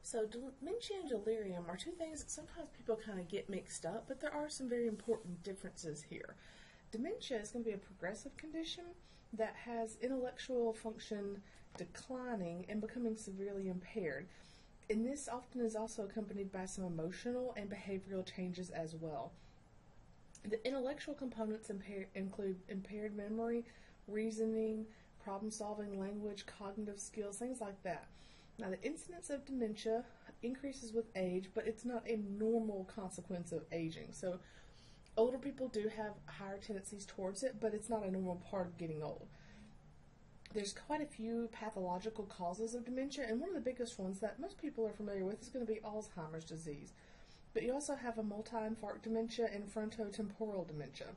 So dementia and delirium are two things that sometimes people kind of get mixed up, but there are some very important differences here. Dementia is going to be a progressive condition that has intellectual function declining and becoming severely impaired. And this often is also accompanied by some emotional and behavioral changes as well. The intellectual components include impaired memory, reasoning, problem solving, language, cognitive skills, things like that. Now, the incidence of dementia increases with age, but it's not a normal consequence of aging. So, older people do have higher tendencies towards it, but it's not a normal part of getting old. There's quite a few pathological causes of dementia, and one of the biggest ones that most people are familiar with is going to be Alzheimer's disease. But you also have a multi-infarct dementia and frontotemporal dementia.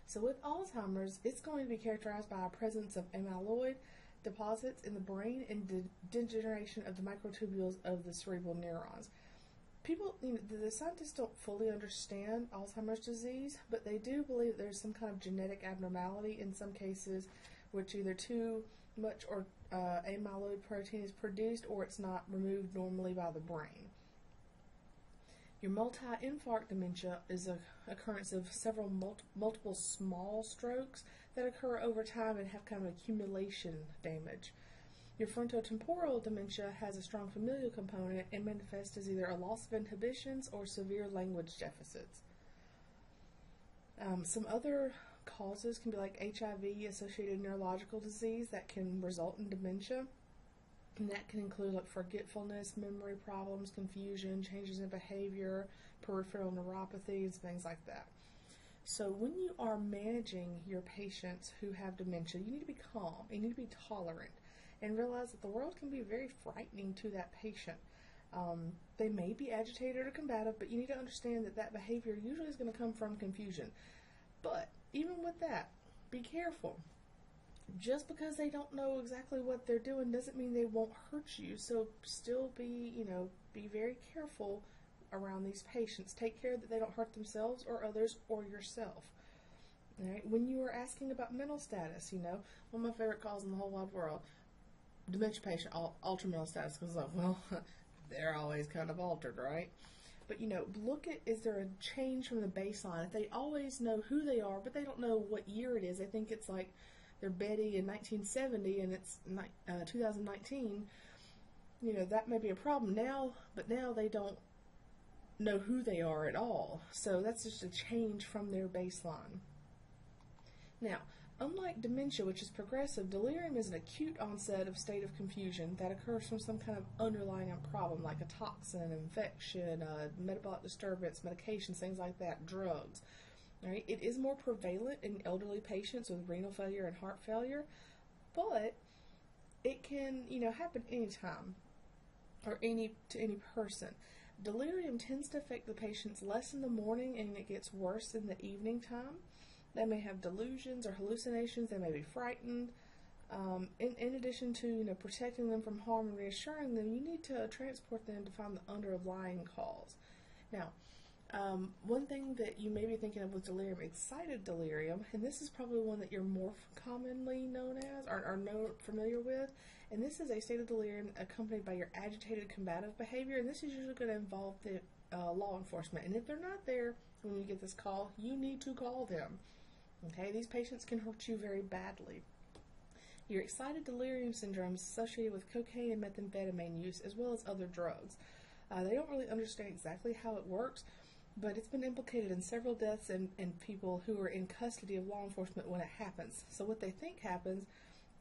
So with Alzheimer's, it's going to be characterized by a presence of amyloid deposits in the brain and degeneration of the microtubules of the cerebral neurons. People, the scientists don't fully understand Alzheimer's disease, but they do believe there's some kind of genetic abnormality in some cases, which either too much or amyloid protein is produced or it's not removed normally by the brain. Your multi-infarct dementia is an occurrence of several multiple small strokes that occur over time and have kind of accumulation damage. Your frontotemporal dementia has a strong familial component and manifests as either a loss of inhibitions or severe language deficits. Some other causes can be like HIV-associated neurological disease that can result in dementia. And that can include like forgetfulness, memory problems, confusion, changes in behavior, peripheral neuropathies, things like that. So when you are managing your patients who have dementia, you need to be calm, you need to be tolerant, and realize that the world can be very frightening to that patient. They may be agitated or combative, but you need to understand that that behavior usually is going to come from confusion. But even with that, be careful. Just because they don't know exactly what they're doing doesn't mean they won't hurt you. So still be very careful around these patients. Take care that they don't hurt themselves or others or yourself. All right? When you are asking about mental status, one of my favorite calls in the whole wide world, dementia patient, altered mental status, because they're always kind of altered, right? But look at, is there a change from the baseline? If they always know who they are, but they don't know what year it is, they think it's like they're Betty in 1970 and it's 2019, that may be a problem now, but now they don't know who they are at all. So that's just a change from their baseline. Now, unlike dementia, which is progressive, delirium is an acute onset of state of confusion that occurs from some kind of underlying problem like a toxin, an infection, metabolic disturbance, medications, things like that, drugs. Right? It is more prevalent in elderly patients with renal failure and heart failure, but it can, happen anytime or to any person. Delirium tends to affect the patients less in the morning and it gets worse in the evening time. They may have delusions or hallucinations. They may be frightened. In addition to protecting them from harm and reassuring them, you need to transport them to find the underlying cause. Now, one thing that you may be thinking of with delirium, excited delirium, and this is probably one that you're more commonly known as or familiar with, and this is a state of delirium accompanied by your agitated combative behavior, and this is usually going to involve the law enforcement. And if they're not there when you get this call, you need to call them. Okay, these patients can hurt you very badly. Your excited delirium syndrome is associated with cocaine and methamphetamine use as well as other drugs. They don't really understand exactly how it works, but it's been implicated in several deaths and people who are in custody of law enforcement when it happens. So what they think happens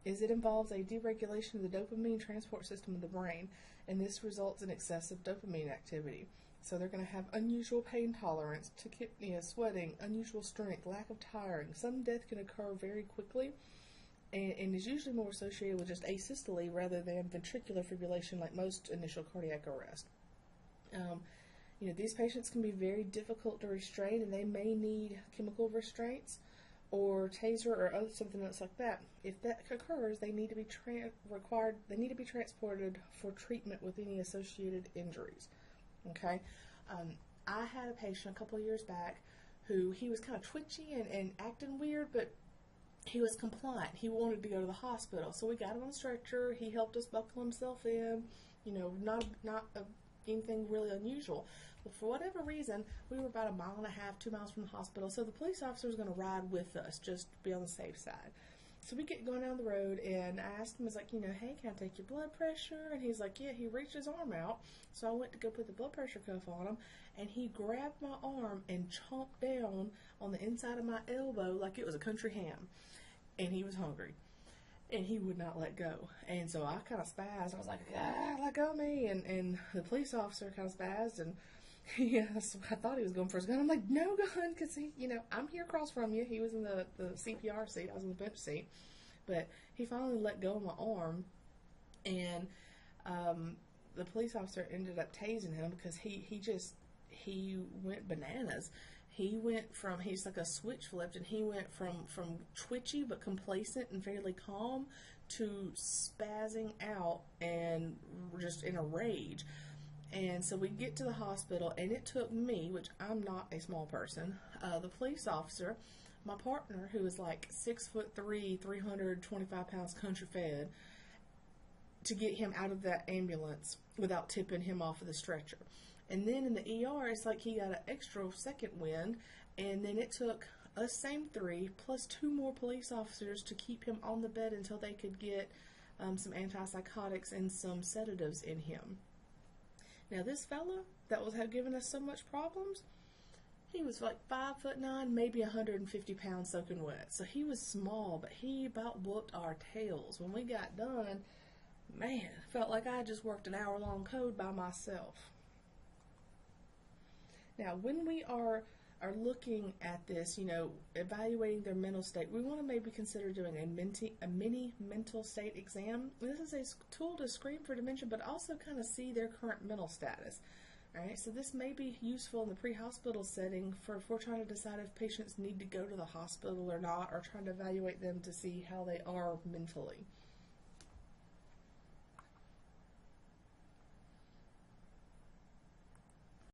is it involves a deregulation of the dopamine transport system of the brain, and this results in excessive dopamine activity. So they're going to have unusual pain tolerance, tachypnea, sweating, unusual strength, lack of tiring. Some death can occur very quickly and is usually more associated with just asystole rather than ventricular fibrillation like most initial cardiac arrest. These patients can be very difficult to restrain, and they may need chemical restraints or taser or something else like that. If that occurs, they need to be transported for treatment with any associated injuries. Okay, I had a patient a couple of years back who he was kind of twitchy and acting weird, but he was compliant. He wanted to go to the hospital, so we got him on a stretcher. He helped us buckle himself in. Not anything really unusual. But for whatever reason, we were about 1.5 miles, 2 miles from the hospital, so the police officer was going to ride with us just to be on the safe side. So we get going down the road, and I asked him, I was like, hey, can I take your blood pressure? And he's like, yeah. He reached his arm out, so I went to go put the blood pressure cuff on him, and he grabbed my arm and chomped down on the inside of my elbow like it was a country ham. And he was hungry, and he would not let go. And so I kind of spazzed. I was like, let go of me. And the police officer kind of spazzed, and so I thought he was going for his gun. I'm like, no gun, because I'm here across from you. He was in the CPR seat. I was in the bench seat. But he finally let go of my arm, and the police officer ended up tasing him because he went bananas. He's like a switch flipped, and he went from twitchy but complacent and fairly calm to spazzing out and just in a rage. And so we get to the hospital, and it took me, which I'm not a small person, the police officer, my partner, who is like 6'3", 325 pounds, country fed, to get him out of that ambulance without tipping him off of the stretcher. And then in the ER, it's like he got an extra second wind, and then it took us same 3 plus 2 more police officers to keep him on the bed until they could get some antipsychotics and some sedatives in him. Now this fella that was giving us so much problems, he was like 5'9", maybe 150 pounds soaking wet. So he was small, but he about whooped our tails. When we got done, man, felt like I just worked an hour-long code by myself. Now, when we are looking at this, evaluating their mental state, we want to maybe consider doing a mini mental state exam. This is a tool to screen for dementia, but also kind of see their current mental status. All right, so this may be useful in the pre-hospital setting if we're trying to decide if patients need to go to the hospital or not, or trying to evaluate them to see how they are mentally.